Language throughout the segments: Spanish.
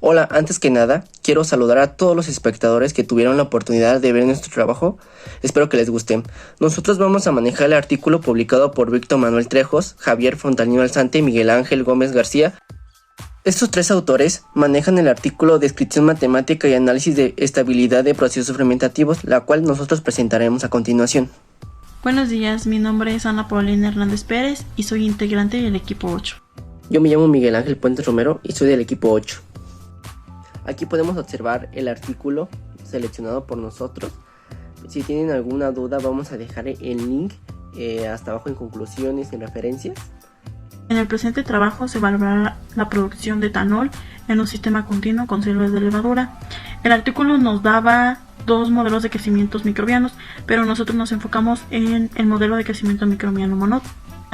Hola, antes que nada, quiero saludar a todos los espectadores que tuvieron la oportunidad de ver nuestro trabajo. Espero que les guste. Nosotros vamos a manejar el artículo publicado por Víctor Manuel Trejos, Javier Fontanino Alzante y Miguel Ángel Gómez García. Estos tres autores manejan el artículo Descripción matemática y análisis de estabilidad de procesos fermentativos, la cual nosotros presentaremos a continuación. Buenos días, mi nombre es Ana Paulina Hernández Pérez y soy integrante del equipo 8. Yo me llamo Miguel Ángel Puentes Romero y soy del equipo 8. Aquí podemos observar el artículo seleccionado por nosotros. Si tienen alguna duda, vamos a dejar el link hasta abajo en conclusiones y en referencias. En el presente trabajo se valorará la producción de etanol en un sistema continuo con células de levadura. El artículo nos daba dos modelos de crecimientos microbianos, pero nosotros nos enfocamos en el modelo de crecimiento microbiano monod.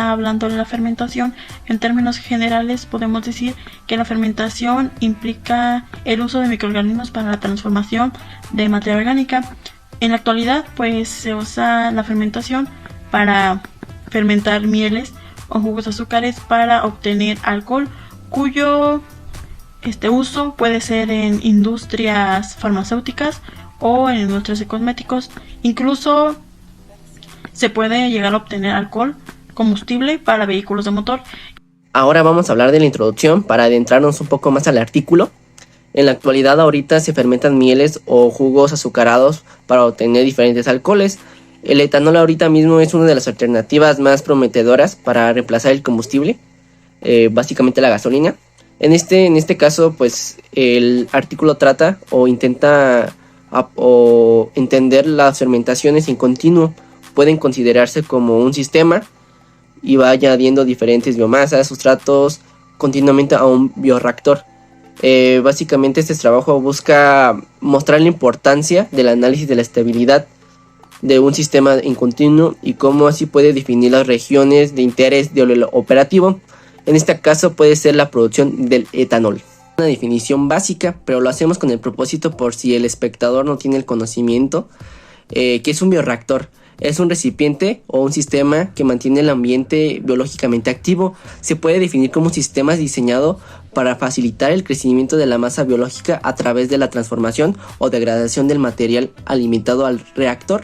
Hablando de la fermentación, en términos generales podemos decir que la fermentación implica el uso de microorganismos para la transformación de materia orgánica. En la actualidad, pues se usa la fermentación para fermentar mieles o jugos azúcares para obtener alcohol, cuyo uso puede ser en industrias farmacéuticas o en industrias de cosméticos. Incluso se puede llegar a obtener alcohol combustible para vehículos de motor. Ahora vamos a hablar de la introducción para adentrarnos un poco más al artículo. En la actualidad ahorita se fermentan mieles o jugos azucarados para obtener diferentes alcoholes. El etanol ahorita mismo es una de las alternativas más prometedoras para reemplazar el combustible, básicamente la gasolina. En este caso, pues el artículo trata o intenta entender las fermentaciones en continuo. Pueden considerarse como un sistema y va añadiendo diferentes biomasas, sustratos continuamente a un bioreactor. Básicamente este trabajo busca mostrar la importancia del análisis de la estabilidad de un sistema en continuo y cómo así puede definir las regiones de interés del operativo. En este caso puede ser la producción del etanol. Una definición básica, pero lo hacemos con el propósito por si el espectador no tiene el conocimiento, que es un bioreactor. Es un recipiente o un sistema que mantiene el ambiente biológicamente activo. Se puede definir como un sistema diseñado para facilitar el crecimiento de la masa biológica a través de la transformación o degradación del material alimentado al reactor.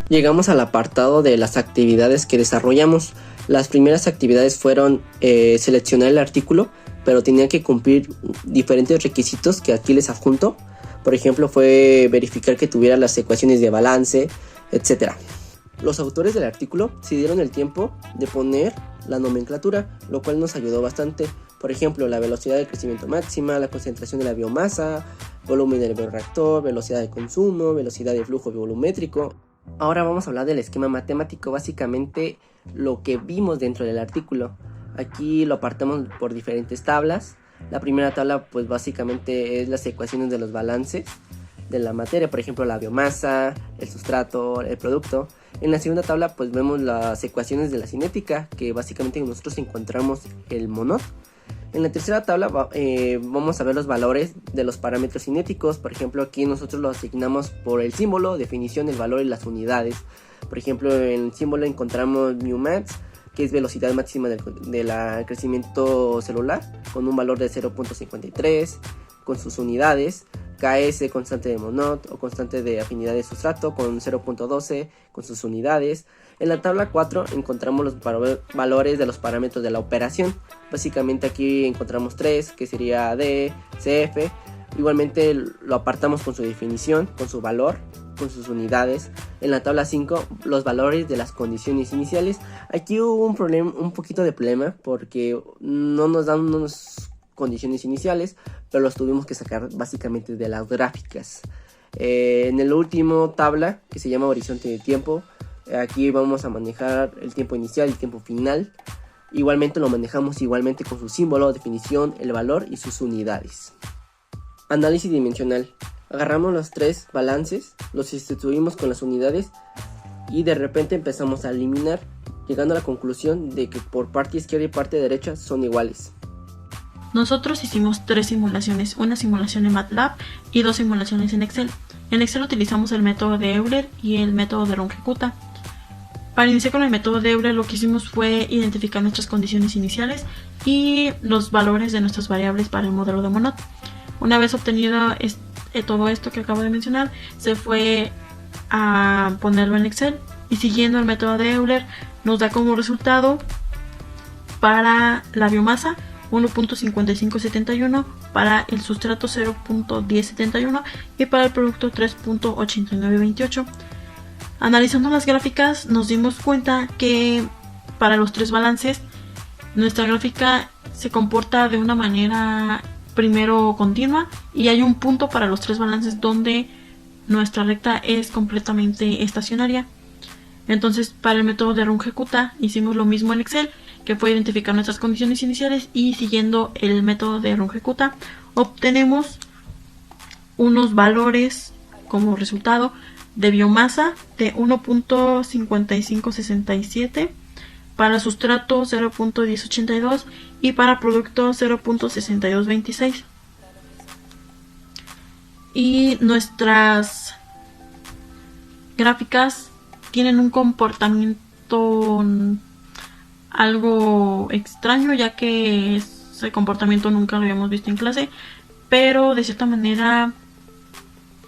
Llegamos al apartado de las actividades que desarrollamos. Las primeras actividades fueron seleccionar el artículo, pero tenían que cumplir diferentes requisitos que aquí les adjunto. Por ejemplo, fue verificar que tuviera las ecuaciones de balance, etc. Los autores del artículo se dieron el tiempo de poner la nomenclatura, lo cual nos ayudó bastante. Por ejemplo, la velocidad de crecimiento máxima, la concentración de la biomasa, volumen del bioreactor, velocidad de consumo, velocidad de flujo volumétrico. Ahora vamos a hablar del esquema matemático, básicamente lo que vimos dentro del artículo. Aquí lo apartamos por diferentes tablas. La primera tabla pues básicamente es las ecuaciones de los balances de la materia, por ejemplo la biomasa, el sustrato, el producto. En la segunda tabla pues vemos las ecuaciones de la cinética, que básicamente nosotros encontramos el monod. En la tercera tabla vamos a ver los valores de los parámetros cinéticos. Por ejemplo, aquí nosotros lo asignamos por el símbolo, definición, el valor y las unidades. Por ejemplo, en el símbolo encontramos μmax, que es velocidad máxima del crecimiento celular, con un valor de 0.53, con sus unidades. KS, constante de Monod o constante de afinidad de sustrato, con 0.12 con sus unidades. En la tabla 4 encontramos los valores de los parámetros de la operación. Básicamente aquí encontramos 3, que sería AD, CF. Igualmente lo apartamos con su definición, con su valor, con sus unidades. En la tabla 5 los valores de las condiciones iniciales. Aquí hubo un poquito de problema porque no nos dan unos condiciones iniciales, pero los tuvimos que sacar básicamente de las gráficas. En el último tabla, que se llama horizonte de tiempo, aquí vamos a manejar el tiempo inicial y el tiempo final. Igualmente lo manejamos igualmente con su símbolo, definición, el valor y sus unidades. Análisis dimensional. Agarramos los tres balances, los sustituimos con las unidades y de repente empezamos a eliminar, llegando a la conclusión de que por parte izquierda y parte derecha son iguales. Nosotros hicimos 3 simulaciones, una simulación en MATLAB y 2 simulaciones en Excel. En Excel utilizamos el método de Euler y el método de Runge-Kutta. Para iniciar con el método de Euler, lo que hicimos fue identificar nuestras condiciones iniciales y los valores de nuestras variables para el modelo de Monod. Una vez obtenido todo esto que acabo de mencionar, se fue a ponerlo en Excel y siguiendo el método de Euler nos da como resultado para la biomasa 1.5571, para el sustrato 0.1071 y para el producto 3.8928. Analizando las gráficas nos dimos cuenta que para los tres balances nuestra gráfica se comporta de una manera primero continua y hay un punto para los tres balances donde nuestra recta es completamente estacionaria. Entonces para el método de Runge-Kutta hicimos lo mismo en Excel, que fue identificar nuestras condiciones iniciales, y siguiendo el método de Runge-Kutta obtenemos unos valores como resultado de biomasa de 1.5567, para sustrato 0.1082 y para producto 0.6226. Y nuestras gráficas tienen un comportamiento algo extraño, ya que ese comportamiento nunca lo habíamos visto en clase, pero de cierta manera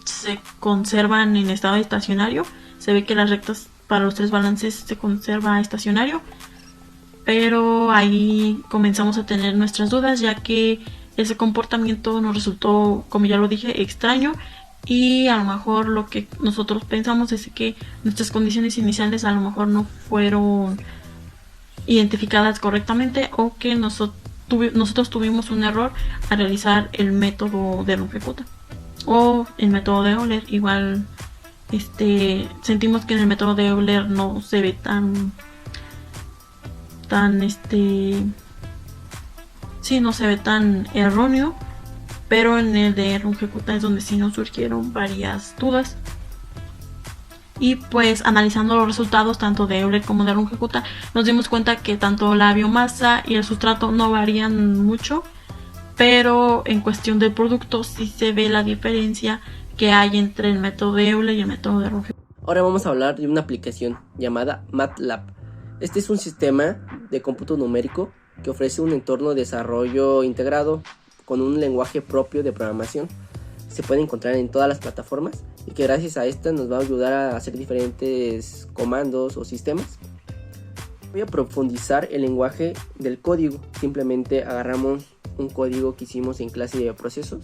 se conservan en estado estacionario. Se ve que las rectas para los tres balances se conserva estacionario, pero ahí comenzamos a tener nuestras dudas, ya que ese comportamiento nos resultó, como ya lo dije, extraño, y a lo mejor lo que nosotros pensamos es que nuestras condiciones iniciales a lo mejor no fueron identificadas correctamente, o que nosotros tuvimos un error al realizar el método de Runge-Kutta o el método de Euler. Igual sentimos que en el método de Euler no se ve no se ve tan erróneo, pero en el de Runge-Kutta es donde sí nos surgieron varias dudas. Y pues analizando los resultados tanto de Euler como de Runge-Kutta nos dimos cuenta que tanto la biomasa y el sustrato no varían mucho, pero en cuestión del producto sí se ve la diferencia que hay entre el método de Euler y el método de Runge-Kutta. Ahora vamos a hablar de una aplicación llamada MATLAB. Este es un sistema de cómputo numérico que ofrece un entorno de desarrollo integrado con un lenguaje propio de programación. Se puede encontrar en todas las plataformas y que gracias a esta nos va a ayudar a hacer diferentes comandos o sistemas. Voy a profundizar el lenguaje del código. Simplemente agarramos un código que hicimos en clase de procesos,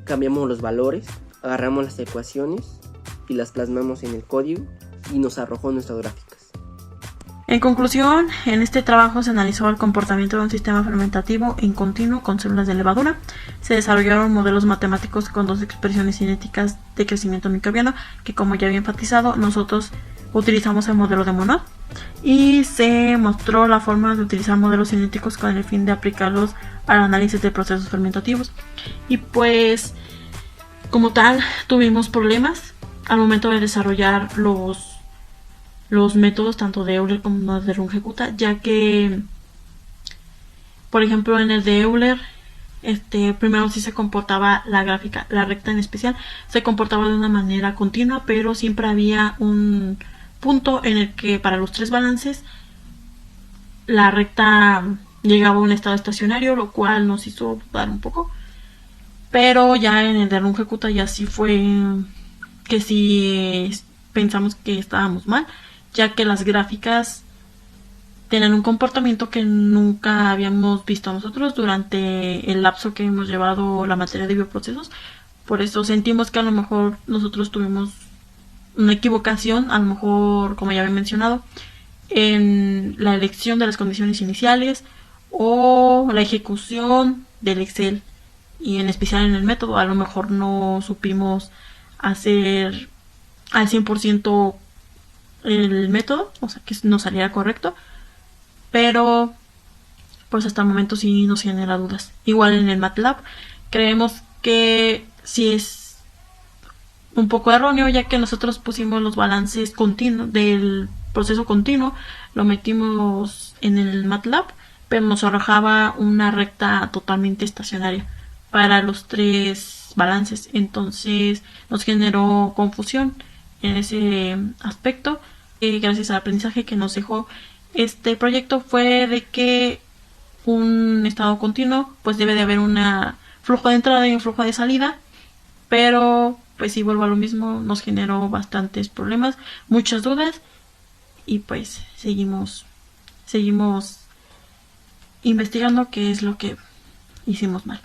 cambiamos los valores, agarramos las ecuaciones y las plasmamos en el código y nos arrojó nuestras gráficas. En conclusión, en este trabajo se analizó el comportamiento de un sistema fermentativo en continuo con células de levadura. Se desarrollaron modelos matemáticos con dos expresiones cinéticas de crecimiento microbiano, que como ya había enfatizado, nosotros utilizamos el modelo de Monod. Y se mostró la forma de utilizar modelos cinéticos con el fin de aplicarlos al análisis de procesos fermentativos. Y pues, como tal, tuvimos problemas al momento de desarrollar los métodos tanto de Euler como de Runge-Kutta, ya que, por ejemplo, en el de Euler, primero sí se comportaba la gráfica, la recta en especial, se comportaba de una manera continua, pero siempre había un punto en el que para los tres balances la recta llegaba a un estado estacionario, lo cual nos hizo dudar un poco. Pero ya en el de Runge-Kutta ya sí fue que sí pensamos que estábamos mal, ya que las gráficas tienen un comportamiento que nunca habíamos visto nosotros durante el lapso que hemos llevado la materia de bioprocesos. Por eso sentimos que a lo mejor nosotros tuvimos una equivocación, a lo mejor, como ya había mencionado, en la elección de las condiciones iniciales o la ejecución del Excel, y en especial en el método. A lo mejor no supimos hacer al 100% el método, o sea, que nos saliera correcto, pero pues hasta el momento sí nos genera dudas. Igual en el MATLAB creemos que sí es un poco erróneo, ya que nosotros pusimos los balances continuos del proceso continuo, lo metimos en el MATLAB, pero nos arrojaba una recta totalmente estacionaria para los tres balances. Entonces nos generó confusión en ese aspecto. Gracias al aprendizaje que nos dejó este proyecto fue de que un estado continuo pues debe de haber una flujo de entrada y un flujo de salida, pero pues si vuelvo a lo mismo, nos generó bastantes problemas, muchas dudas, y pues seguimos investigando qué es lo que hicimos mal.